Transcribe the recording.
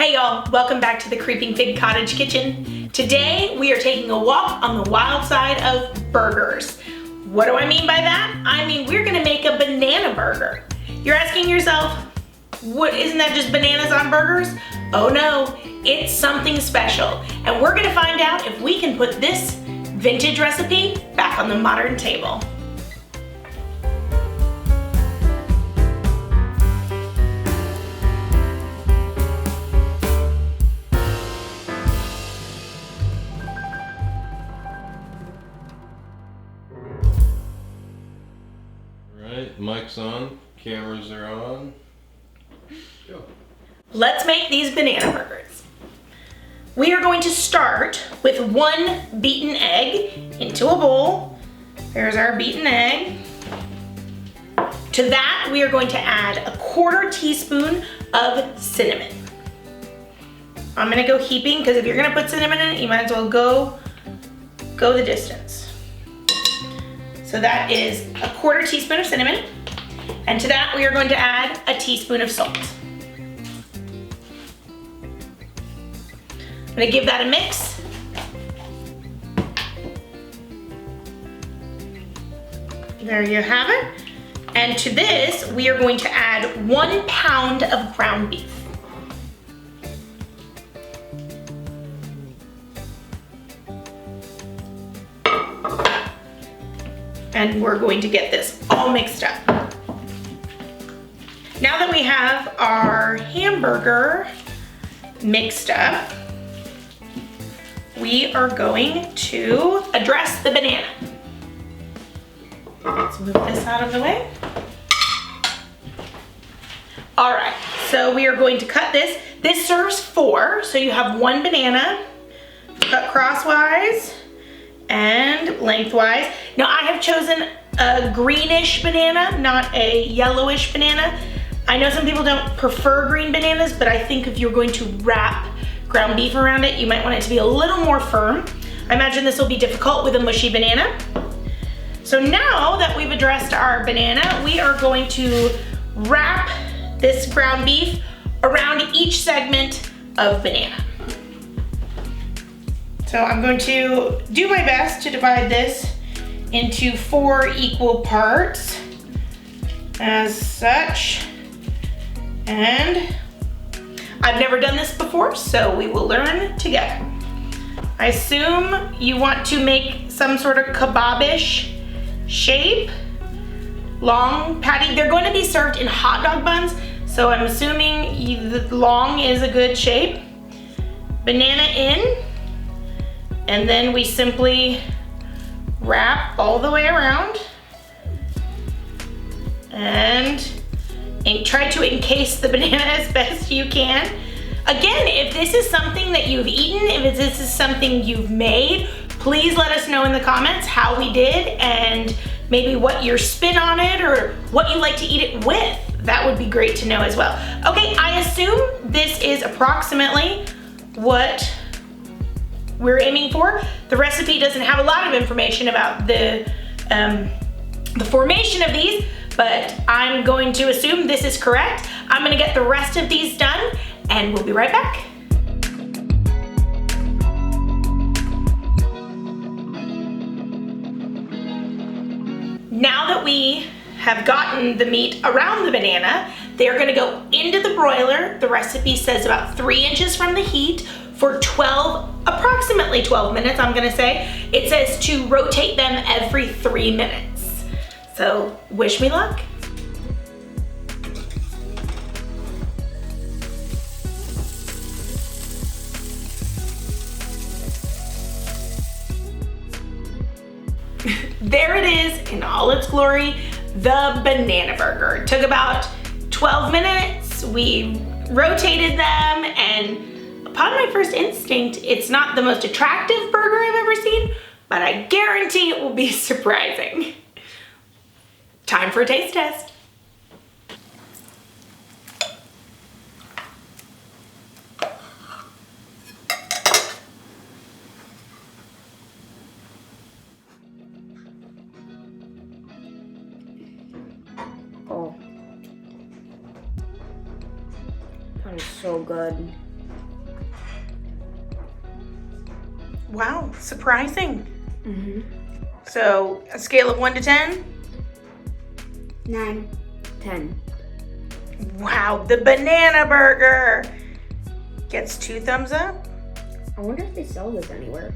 Hey y'all, welcome back to the Creeping Fig Cottage Kitchen. Today we are taking a walk on the wild side of burgers. What do I mean by that? I mean we're gonna make a banana burger. You're asking yourself, what, isn't that just bananas on burgers? Oh no, it's something special. And we're gonna find out if we can put this vintage recipe back on the modern table. Alright, mic's on, cameras are on. Go. Let's make these banana burgers. We are going to start with 1 beaten egg into a bowl. There's our beaten egg. To that, we are going to add a 1/4 teaspoon of cinnamon. I'm gonna go heaping because if you're gonna put cinnamon in it, you might as well go the distance. So that is a 1/4 teaspoon of cinnamon. And to that, we are going to add a teaspoon of salt. I'm gonna give that a mix. There you have it. And to this, we are going to add 1 pound of ground beef. And we're going to get this all mixed up. Now that we have our hamburger mixed up, we are going to address the banana. Let's move this out of the way. All right, so we are going to cut this. This serves 4, so you have 1 banana cut crosswise and lengthwise. Now I have chosen a greenish banana, not a yellowish banana. I know some people don't prefer green bananas, but I think if you're going to wrap ground beef around it, you might want it to be a little more firm. I imagine this will be difficult with a mushy banana. So now that we've addressed our banana, we are going to wrap this ground beef around each segment of banana. So I'm going to do my best to divide this into 4 equal parts as such. And I've never done this before, so we will learn together. I assume you want to make some sort of kebab-ish shape. Long patty, they're going to be served in hot dog buns, so I'm assuming the long is a good shape. Banana in, and then we simply wrap all the way around and try to encase the banana as best you can. Again, if this is something that you've eaten, if this is something you've made, please let us know in the comments how we did and maybe what your spin on it or what you like to eat it with. That would be great to know as well. Okay, I assume this is approximately what we're aiming for. The recipe doesn't have a lot of information about the formation of these, but I'm going to assume this is correct. I'm gonna get the rest of these done and we'll be right back. Now that we have gotten the meat around the banana, they're gonna go into the broiler. The recipe says about 3 inches from the heat for approximately 12 minutes, I'm gonna say. It says to rotate them every 3 minutes. So wish me luck. There it is in all its glory, the banana burger. It took about 12 minutes. We rotated them, and upon my first instinct, it's not the most attractive burger I've ever seen, but I guarantee it will be surprising. Time for a taste test. Oh, that is so good. Wow, surprising. Mm-hmm. So, a scale of 1 to 10? 9, 10. Wow, the banana burger gets 2 thumbs up. I wonder if they sell this anywhere.